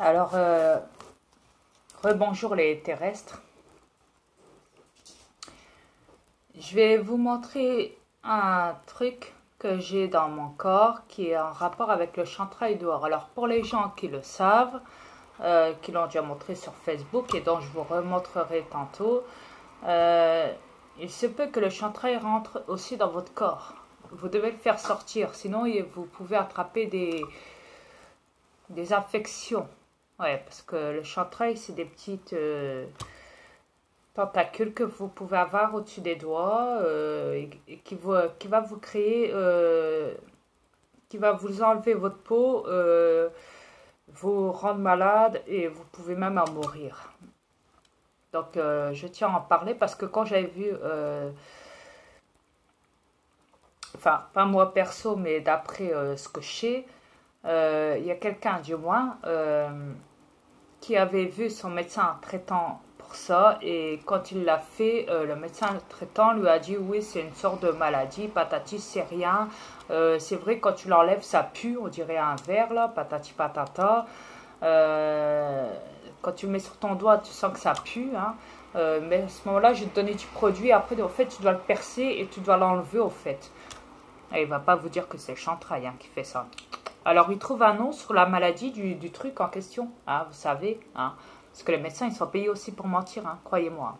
Alors, rebonjour les terrestres. Je vais vous montrer un truc que j'ai dans mon corps qui est en rapport avec le chantrail dehors. Alors, pour les gens qui le savent, qui l'ont déjà montré sur Facebook et dont je vous remontrerai tantôt, euh, il se peut que le chantrail rentre aussi dans votre corps. Vous devez le faire sortir, sinon vous pouvez attraper des infections. Ouais, parce que le chantrail, c'est des petites tentacules que vous pouvez avoir au-dessus des doigts et qui va vous créer, qui va vous enlever votre peau, vous rendre malade et vous pouvez même en mourir. Donc, je tiens à en parler parce que quand j'avais vu, enfin, pas moi perso, mais d'après ce que je sais, il y a quelqu'un du moins qui avait vu son médecin traitant pour ça et quand il l'a fait, le médecin traitant lui a dit oui c'est une sorte de maladie, patati c'est rien, c'est vrai quand tu l'enlèves ça pue, on dirait un verre là, patati patata, Euh, quand tu le mets sur ton doigt tu sens que ça pue, hein. Mais à ce moment-là je vais te donner du produit, après au fait tu dois le percer et tu dois l'enlever au fait. Et il va pas vous dire que c'est le chantrail hein, qui fait ça. Alors, il trouve un nom sur la maladie du truc en question, hein, vous savez, hein, parce que les médecins, ils sont payés aussi pour mentir, hein, croyez-moi.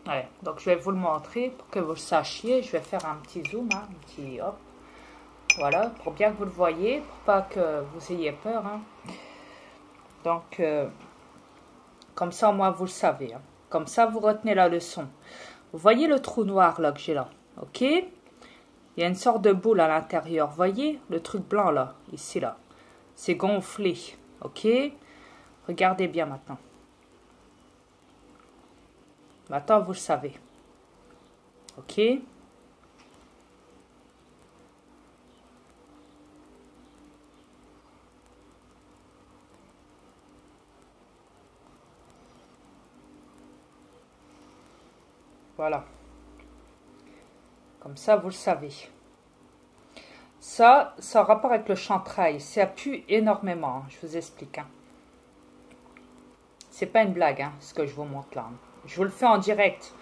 Ouais, donc, je vais vous le montrer pour que vous le sachiez. Je vais faire un petit zoom, hein, un petit hop, voilà, pour bien que vous le voyez, pour pas que vous ayez peur. Hein. Donc, comme ça, au moins, vous le savez. Hein. Comme ça, vous retenez la leçon. Vous voyez le trou noir là que j'ai là, ok? Il y a une sorte de boule à l'intérieur, voyez? Le truc blanc là, ici là. C'est gonflé, ok? Regardez bien maintenant. Maintenant, vous le savez. Ok? Voilà. Comme ça, vous le savez. Ça a rapport avec le chantrail. Ça pue énormément. Hein, je vous explique. Hein. C'est pas une blague, hein, ce que je vous montre là. Hein. Je vous le fais en direct.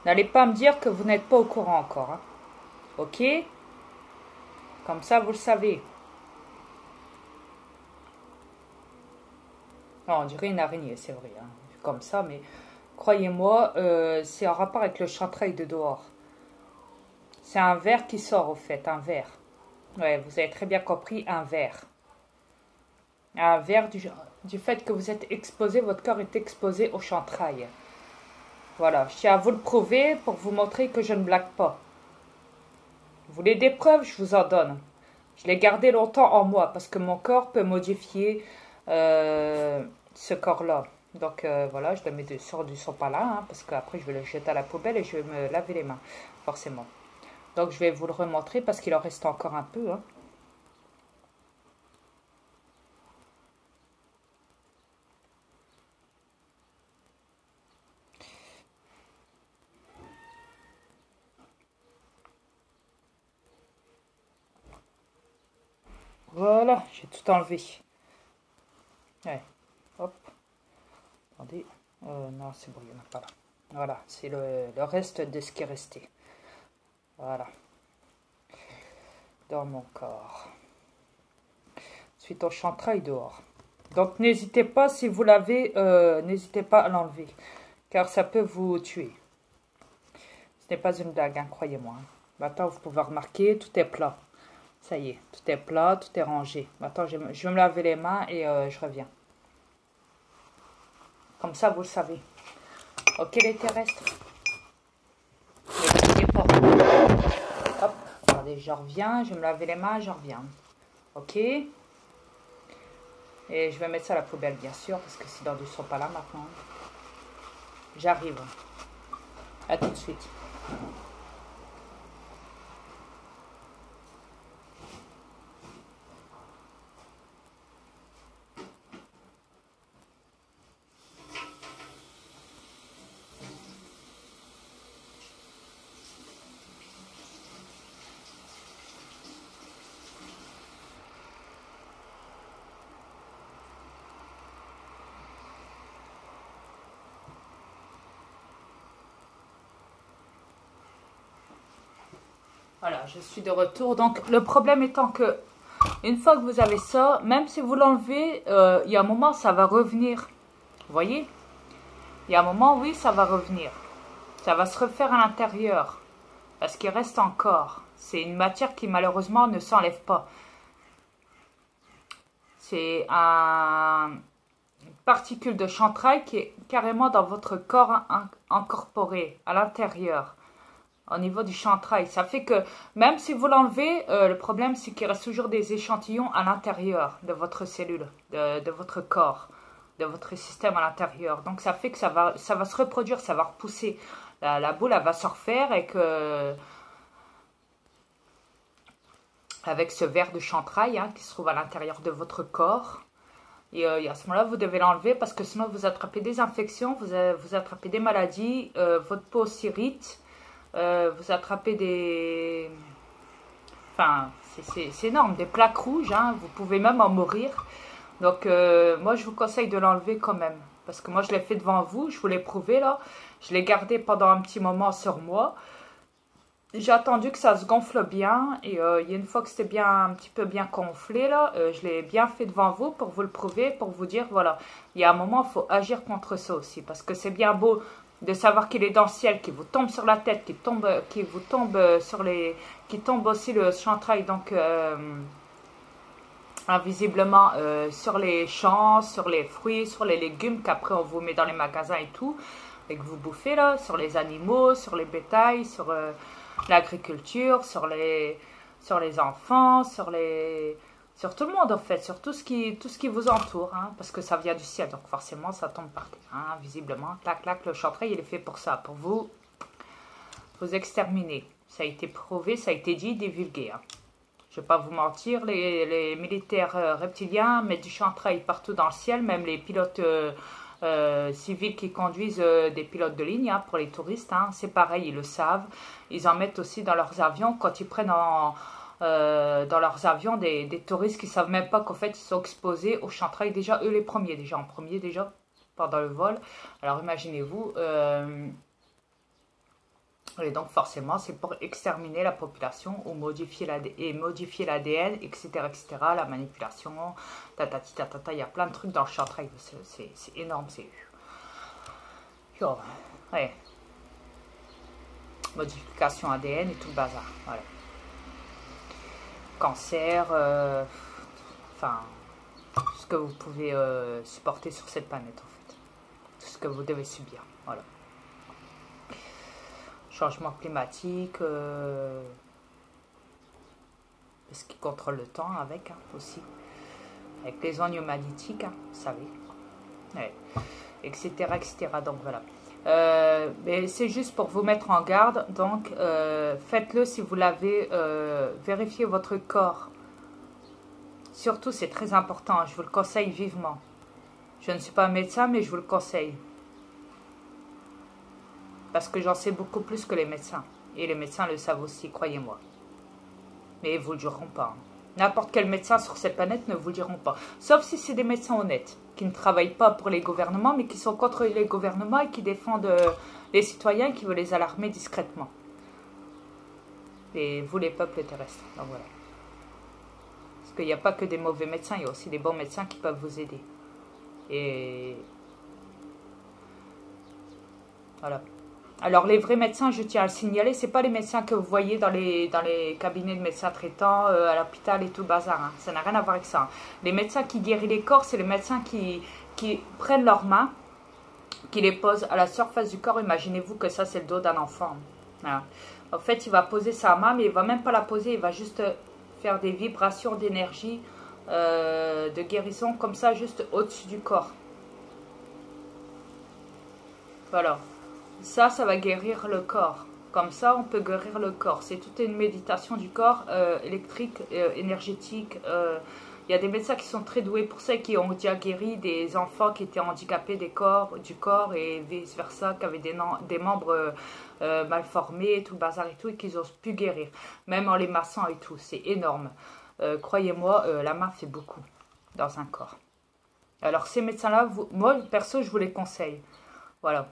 N'allez pas me dire que vous n'êtes pas au courant encore. Hein. Ok? Comme ça, vous le savez. Non, on dirait une araignée, c'est vrai. Hein. Comme ça, mais croyez-moi, c'est en rapport avec le chantrail de dehors. C'est un ver qui sort, au fait, un ver. Ouais, vous avez très bien compris, un ver. Un ver du fait que vous êtes exposé, votre corps est exposé au chantrail. Voilà, je tiens à vous le prouver pour vous montrer que je ne blague pas. Vous voulez des preuves, je vous en donne. Je l'ai gardé longtemps en moi parce que mon corps peut modifier ce corps-là. Donc voilà, je le mets sur du sopalin hein, parce qu'après je vais le jeter à la poubelle et je vais me laver les mains, forcément. Donc je vais vous le remontrer parce qu'il en reste encore un peu. Hein. Voilà, j'ai tout enlevé. Ouais, hop, attendez. Non, c'est bon, il n'y en a pas là. Voilà, c'est le reste de ce qui est resté. Voilà, dans mon corps. Suite au chantrail dehors. Donc n'hésitez pas, si vous l'avez, n'hésitez pas à l'enlever, car ça peut vous tuer. Ce n'est pas une blague, hein, croyez-moi. Hein. Maintenant, vous pouvez remarquer, tout est plat. Ça y est, tout est plat, tout est rangé. Maintenant, je vais me laver les mains et je reviens. Comme ça, vous le savez. Ok, les terrestres. Ne pas. Hop, attendez, je reviens. Je vais me laver les mains, je reviens. Ok. Et je vais mettre ça à la poubelle, bien sûr, parce que ces dents ne sont pas là maintenant. J'arrive. À tout de suite. Voilà, je suis de retour. Donc, le problème étant que, une fois que vous avez ça, même si vous l'enlevez, il y a un moment, ça va revenir. Vous voyez? Il y a un moment, oui, ça va revenir. Ça va se refaire à l'intérieur. Parce qu'il reste encore. C'est une matière qui, malheureusement, ne s'enlève pas. C'est une particule de chantrail qui est carrément dans votre corps incorporé, à l'intérieur. Au niveau du chantrail. Ça fait que même si vous l'enlevez, le problème c'est qu'il reste toujours des échantillons à l'intérieur de votre cellule, de votre corps, de votre système à l'intérieur. Donc ça fait que ça va se reproduire, ça va repousser. La boule, elle va se refaire et que avec ce verre de chantrail hein, qui se trouve à l'intérieur de votre corps. Et à ce moment-là, vous devez l'enlever parce que sinon vous attrapez des infections, vous attrapez des maladies, votre peau s'irrite. Vous attrapez des... Enfin, c'est énorme, des plaques rouges, hein, vous pouvez même en mourir. Donc, moi, je vous conseille de l'enlever quand même. Parce que moi, je l'ai fait devant vous, je vous l'ai prouvé, là. Je l'ai gardé pendant un petit moment sur moi. J'ai attendu que ça se gonfle bien. Et il y a une fois que c'était bien, un petit peu bien gonflé, là, je l'ai bien fait devant vous pour vous le prouver, pour vous dire, voilà, il y a un moment, il faut agir contre ça aussi. Parce que c'est bien beau de savoir qu'il est dans le ciel, qu'il vous tombe sur la tête, qu'il vous tombe sur les... qui tombe aussi le chantrail, donc invisiblement sur les champs, sur les fruits, sur les légumes qu'après on vous met dans les magasins et tout, et que vous bouffez là, sur les animaux, sur les bétails, sur l'agriculture, sur les enfants, sur tout le monde en fait, sur tout ce qui vous entoure, hein, parce que ça vient du ciel, donc forcément ça tombe par terre, hein, visiblement. Clac, clac, le chantrail il est fait pour ça, pour vous exterminer. Ça a été prouvé, ça a été dit, divulgué. Hein. Je ne vais pas vous mentir, les militaires reptiliens mettent du chantrail partout dans le ciel, même les pilotes civils qui conduisent des pilotes de ligne hein, pour les touristes, hein, c'est pareil, ils le savent. Ils en mettent aussi dans leurs avions quand ils prennent dans leurs avions des touristes qui ne savent même pas qu'en fait ils sont exposés au chantrail déjà, eux les premiers, en premier déjà, pendant le vol. Alors imaginez-vous, et donc forcément c'est pour exterminer la population ou modifier l'ADN, etc., etc., la manipulation, tatati tatata, il y a plein de trucs dans le chantrail, c'est énorme, c'est... Oh, ouais. Modification ADN et tout le bazar, voilà. Cancer, enfin, tout ce que vous pouvez supporter sur cette planète en fait. Tout ce que vous devez subir, voilà. Changement climatique, parce qu'il contrôle le temps avec hein, aussi. Avec les ondes magnétiques, hein, vous savez. Ouais. Etc., etc. Donc voilà. Mais c'est juste pour vous mettre en garde. Donc, faites-le si vous l'avez. Vérifiez votre corps. Surtout, c'est très important. Je vous le conseille vivement. Je ne suis pas médecin, mais je vous le conseille. Parce que j'en sais beaucoup plus que les médecins. Et les médecins le savent aussi, croyez-moi. Mais ils ne vous le diront pas. Hein. N'importe quel médecin sur cette planète ne vous le diront pas. Sauf si c'est des médecins honnêtes, qui ne travaillent pas pour les gouvernements, mais qui sont contre les gouvernements et qui défendent les citoyens et qui veulent les alarmer discrètement. Et vous, les peuples terrestres. Donc voilà. Parce qu'il n'y a pas que des mauvais médecins, il y a aussi des bons médecins qui peuvent vous aider. Et voilà. Alors les vrais médecins, je tiens à le signaler, c'est pas les médecins que vous voyez dans les cabinets de médecins traitants, à l'hôpital et tout le bazar. Hein. Ça n'a rien à voir avec ça. Hein. Les médecins qui guérissent les corps, c'est les médecins qui prennent leurs mains, qui les posent à la surface du corps. Imaginez-vous que ça, c'est le dos d'un enfant. Voilà. En fait, il va poser sa main, mais il va même pas la poser, il va juste faire des vibrations d'énergie, de guérison, comme ça, juste au-dessus du corps. Voilà. Ça va guérir le corps. Comme ça, on peut guérir le corps. C'est toute une méditation du corps, électrique, énergétique. Il y a des médecins qui sont très doués pour ça et qui ont déjà guéri des enfants qui étaient handicapés du corps et vice-versa, qui avaient des membres mal formés, tout le bazar et tout, et qu'ils ont pu guérir. Même en les massant et tout. C'est énorme. Croyez-moi, la main fait beaucoup dans un corps. Alors, ces médecins-là, moi, perso, je vous les conseille. Voilà.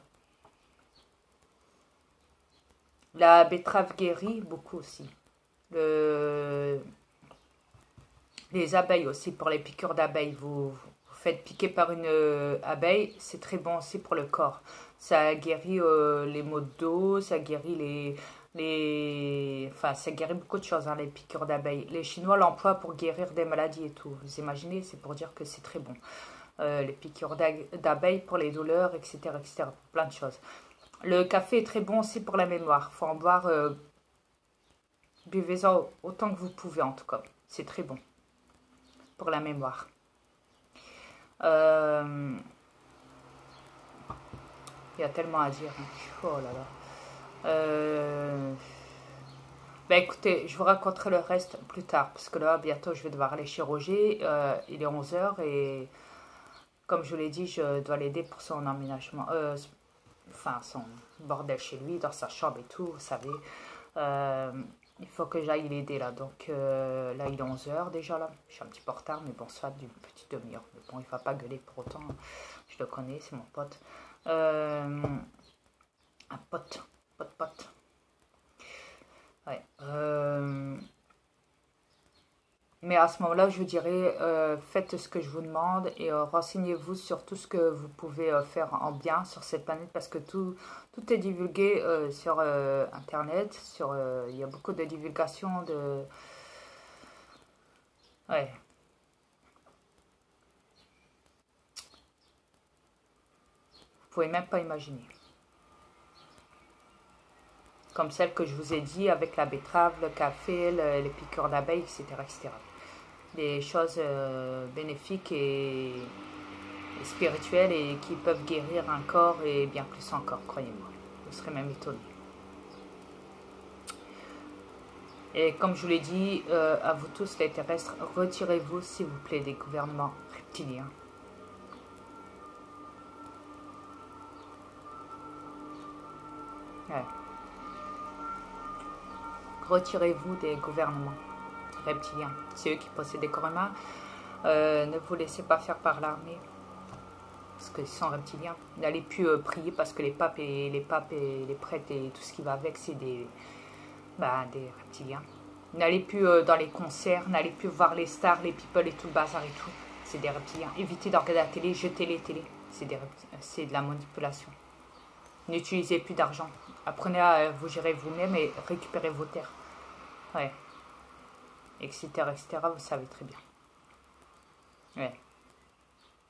La betterave guérit beaucoup aussi. Le, les abeilles aussi, pour les piqûres d'abeilles. Vous faites piquer par une abeille, c'est très bon aussi pour le corps. Ça guérit les maux de dos, ça guérit enfin, ça guérit beaucoup de choses, hein, les piqûres d'abeilles. Les Chinois l'emploient pour guérir des maladies et tout. Vous imaginez, c'est pour dire que c'est très bon. Les piqûres d'abeilles pour les douleurs, etc., etc. Plein de choses. Le café est très bon aussi pour la mémoire. Faut en boire, buvez-en autant que vous pouvez en tout cas. C'est très bon pour la mémoire. Euh, Il y a tellement à dire, hein. Oh là là. Ben écoutez, je vous raconterai le reste plus tard, parce que là, bientôt, je vais devoir aller chez Roger. Il est 11 h et comme je vous l'ai dit, je dois l'aider pour son emménagement. Enfin, son bordel chez lui, dans sa chambre et tout, vous savez. Euh, il faut que j'aille l'aider là. Donc là, il est 11 h déjà là. Je suis un petit peu en retard, mais bon, soit d'une petite demi-heure. Mais bon, il va pas gueuler pour autant. Je le connais, c'est mon pote. Un pote. Pote. Ouais. Mais à ce moment-là, je vous dirais, faites ce que je vous demande et renseignez-vous sur tout ce que vous pouvez faire en bien sur cette planète parce que tout est divulgué sur Internet. Il y a beaucoup de divulgation de... Ouais. Vous pouvez même pas imaginer. Comme celle que je vous ai dit avec la betterave, le café, les piqûres d'abeilles, etc., etc. Des choses bénéfiques et spirituelles et qui peuvent guérir un corps et bien plus encore, croyez-moi. Vous serez même étonné. Et comme je vous l'ai dit, à vous tous les terrestres, retirez-vous s'il vous plaît des gouvernements reptiliens. Ouais. Retirez-vous des gouvernements reptiliens. C'est eux qui possèdent des corps humains. Ne vous laissez pas faire par l'armée. Parce qu'ils sont reptiliens. N'allez plus prier parce que les papes et les prêtres et tout ce qui va avec, c'est des reptiliens. N'allez plus dans les concerts, n'allez plus voir les stars, les people et tout le bazar et tout. C'est des reptiliens. Évitez de regarder la télé, jetez les télés. C'est de la manipulation. N'utilisez plus d'argent. Apprenez à vous gérer vous-même et récupérez vos terres. Ouais. Etc. etc. Vous savez très bien. Ouais.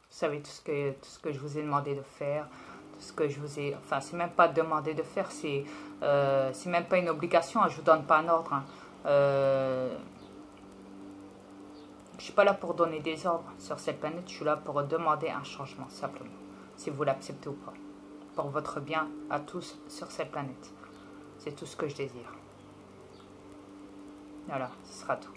Vous savez tout ce que je vous ai demandé de faire, tout ce que je vous ai... Enfin, c'est même pas demandé de faire, c'est même pas une obligation, hein, je vous donne pas un ordre. Hein. Je suis pas là pour donner des ordres sur cette planète, je suis là pour demander un changement, simplement. Si vous l'acceptez ou pas. Pour votre bien à tous sur cette planète. C'est tout ce que je désire. Voilà, ce sera tout.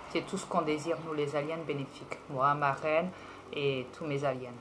C'est tout ce qu'on désire, nous les aliens bénéfiques. Moi, ma reine et tous mes aliens.